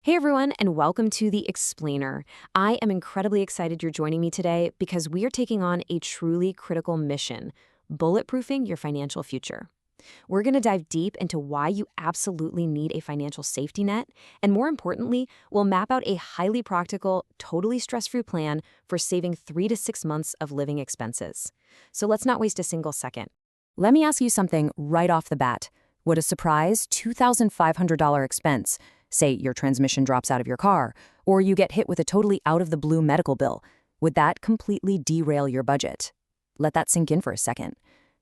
Hey everyone, and welcome to The Explainer. I am incredibly excited you're joining me today because we are taking on a truly critical mission, bulletproofing your financial future. We're going to dive deep into why you absolutely need a financial safety net, and more importantly, we'll map out a highly practical, totally stress-free plan for saving 3 to 6 months of living expenses. So let's not waste a single second. Let me ask you something right off the bat. Would a surprise $2,500 expense, say your transmission drops out of your car, or you get hit with a totally out-of-the-blue medical bill, would that completely derail your budget? Let that sink in for a second.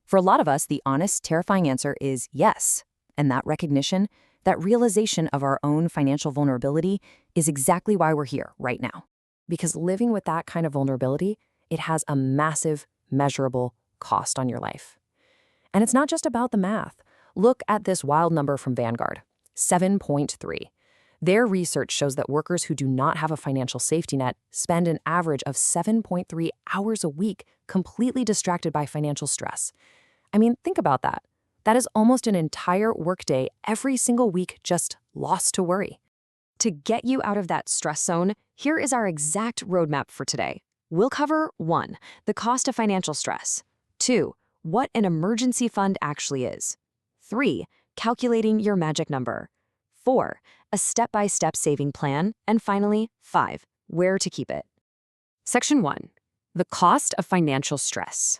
For a lot of us, the honest, terrifying answer is yes. And that recognition, that realization of our own financial vulnerability is exactly why we're here right now. Because living with that kind of vulnerability, it has a massive, measurable cost on your life. And it's not just about the math. Look at this wild number from Vanguard, 7.3. Their research shows that workers who do not have a financial safety net spend an average of 7.3 hours a week completely distracted by financial stress. I mean, think about that. That is almost an entire workday every single week just lost to worry. To get you out of that stress zone, here is our exact roadmap for today. We'll cover 1. The cost of financial stress. 2. What an emergency fund actually is. 3. Calculating your magic number. 4. A step-by-step saving plan. And finally, 5. Where to keep it. Section 1. The cost of financial stress.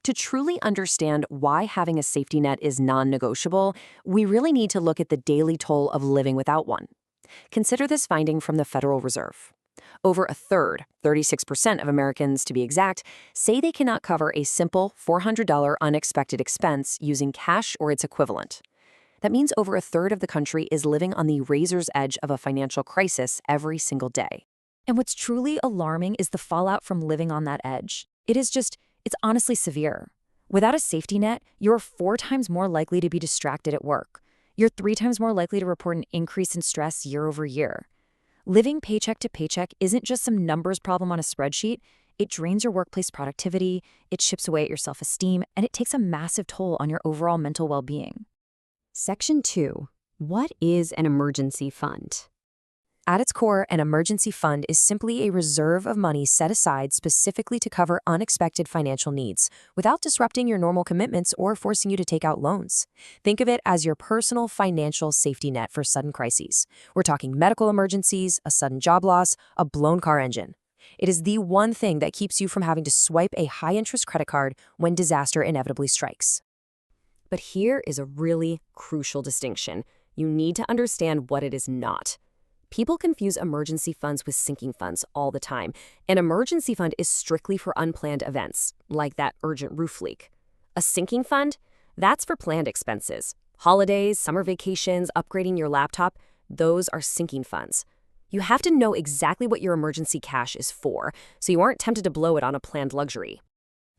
To truly understand why having a safety net is non-negotiable, we really need to look at the daily toll of living without one. Consider this finding from the Federal Reserve. Over a third, 36% of Americans to be exact, say they cannot cover a simple $400 unexpected expense using cash or its equivalent. That means over a third of the country is living on the razor's edge of a financial crisis every single day. And what's truly alarming is the fallout from living on that edge. It's honestly severe. Without a safety net, you're 4 times more likely to be distracted at work. You're 3 times more likely to report an increase in stress year over year. Living paycheck to paycheck isn't just some numbers problem on a spreadsheet. It drains your workplace productivity, it chips away at your self-esteem, and it takes a massive toll on your overall mental well-being. Section 2. What is an emergency fund? At its core, an emergency fund is simply a reserve of money set aside specifically to cover unexpected financial needs without disrupting your normal commitments or forcing you to take out loans. Think of it as your personal financial safety net for sudden crises. We're talking medical emergencies, a sudden job loss, a blown car engine. It is the one thing that keeps you from having to swipe a high-interest credit card when disaster inevitably strikes. But here is a really crucial distinction. You need to understand what it is not. People confuse emergency funds with sinking funds all the time. An emergency fund is strictly for unplanned events, like that urgent roof leak. A sinking fund? That's for planned expenses. Holidays, summer vacations, upgrading your laptop, those are sinking funds. You have to know exactly what your emergency cash is for, so you aren't tempted to blow it on a planned luxury.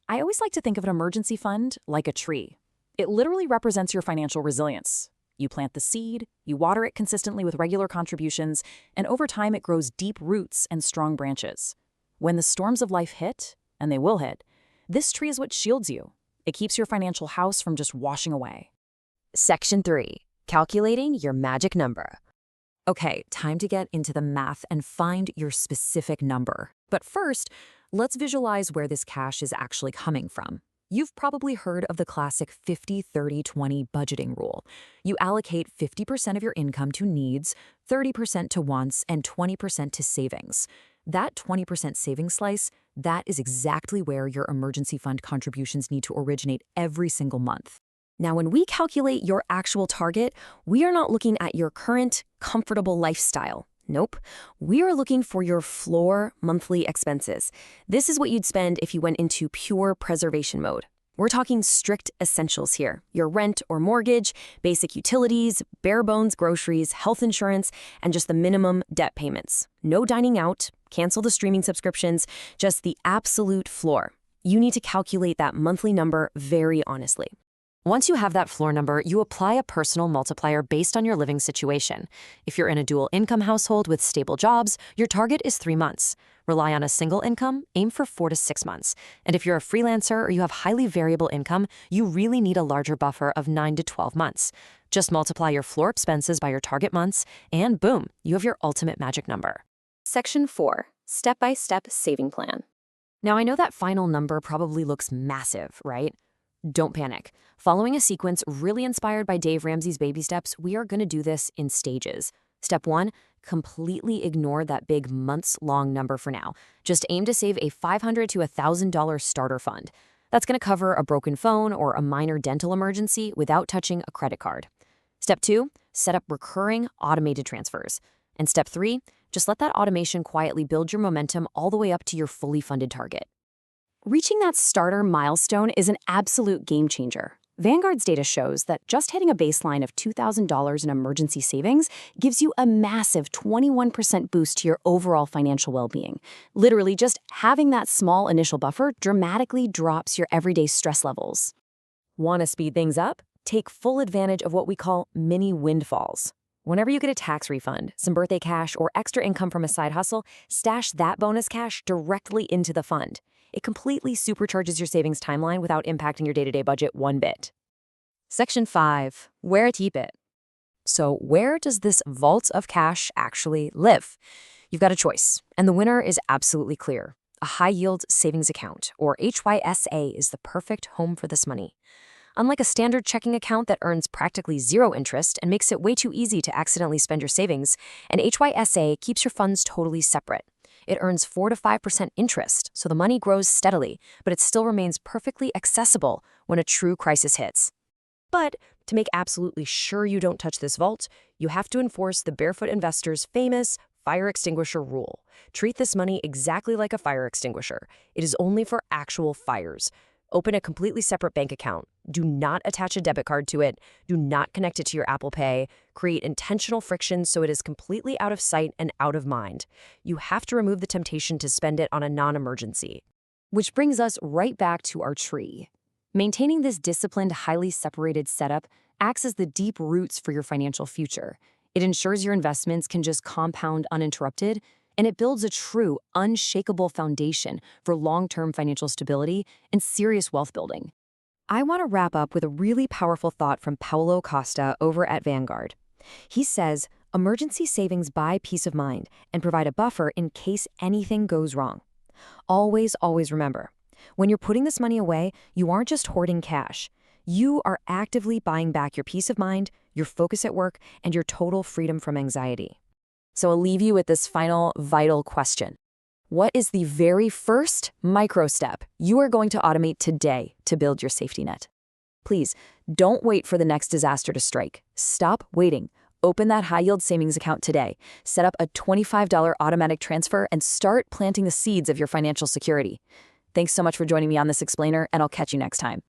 I always like to think of an emergency fund like a tree. It literally represents your financial resilience. You plant the seed, you water it consistently with regular contributions, and over time it grows deep roots and strong branches. When the storms of life hit, and they will hit, this tree is what shields you. It keeps your financial house from just washing away. Section 3. Calculating your magic number. Okay, time to get into the math and find your specific number. But first, let's visualize where this cash is actually coming from. You've probably heard of the classic 50-30-20 budgeting rule. You allocate 50% of your income to needs, 30% to wants, and 20% to savings. That 20% savings slice, that is exactly where your emergency fund contributions need to originate every single month. Now, when we calculate your actual target, we are not looking at your current, comfortable lifestyle. Nope. We are looking for your floor monthly expenses. This is what you'd spend if you went into pure preservation mode. We're talking strict essentials here. Your rent or mortgage, basic utilities, bare bones groceries, health insurance, and just the minimum debt payments. No dining out, cancel the streaming subscriptions, just the absolute floor. You need to calculate that monthly number very honestly. Once you have that floor number, you apply a personal multiplier based on your living situation. If you're in a dual income household with stable jobs, your target is 3 months. Rely on a single income, aim for 4 to 6 months. And if you're a freelancer or you have highly variable income, you really need a larger buffer of 9 to 12 months. Just multiply your floor expenses by your target months, and boom, you have your ultimate magic number. Section 4. Step-by-step saving plan. Now, I know that final number probably looks massive, right? Don't panic. Following a sequence really inspired by Dave Ramsey's baby steps, we are going to do this in stages. Step 1, completely ignore that big months-long number for now. Just aim to save a $500 to $1,000 starter fund. That's going to cover a broken phone or a minor dental emergency without touching a credit card. Step 2, set up recurring automated transfers. And step 3, just let that automation quietly build your momentum all the way up to your fully funded target. Reaching that starter milestone is an absolute game changer. Vanguard's data shows that just hitting a baseline of $2,000 in emergency savings gives you a massive 21% boost to your overall financial well-being. Literally, just having that small initial buffer dramatically drops your everyday stress levels. Want to speed things up? Take full advantage of what we call mini windfalls. Whenever you get a tax refund, some birthday cash, or extra income from a side hustle, stash that bonus cash directly into the fund. It completely supercharges your savings timeline without impacting your day-to-day budget one bit. Section 5. Where to keep it. So where does this vault of cash actually live? You've got a choice, and the winner is absolutely clear. A high-yield savings account, or HYSA, is the perfect home for this money. Unlike a standard checking account that earns practically zero interest and makes it way too easy to accidentally spend your savings, an HYSA keeps your funds totally separate. It earns 4 to 5% interest, so the money grows steadily, but it still remains perfectly accessible when a true crisis hits. But to make absolutely sure you don't touch this vault, you have to enforce the Barefoot Investor's famous fire extinguisher rule. Treat this money exactly like a fire extinguisher. It is only for actual fires. Open a completely separate bank account. Do not attach a debit card to it. Do not connect it to your Apple Pay. Create intentional friction so it is completely out of sight and out of mind. You have to remove the temptation to spend it on a non-emergency. Which brings us right back to our tree. Maintaining this disciplined, highly separated setup acts as the deep roots for your financial future. It ensures your investments can just compound uninterrupted, and it builds a true, unshakable foundation for long-term financial stability and serious wealth building. I want to wrap up with a really powerful thought from Paulo Costa over at Vanguard. He says, emergency savings buy peace of mind and provide a buffer in case anything goes wrong. Always, always remember, when you're putting this money away, you aren't just hoarding cash. You are actively buying back your peace of mind, your focus at work, and your total freedom from anxiety. So I'll leave you with this final vital question. What is the very first micro step you are going to automate today to build your safety net? Please, don't wait for the next disaster to strike. Stop waiting. Open that high-yield savings account today. Set up a $25 automatic transfer and start planting the seeds of your financial security. Thanks so much for joining me on this explainer, and I'll catch you next time.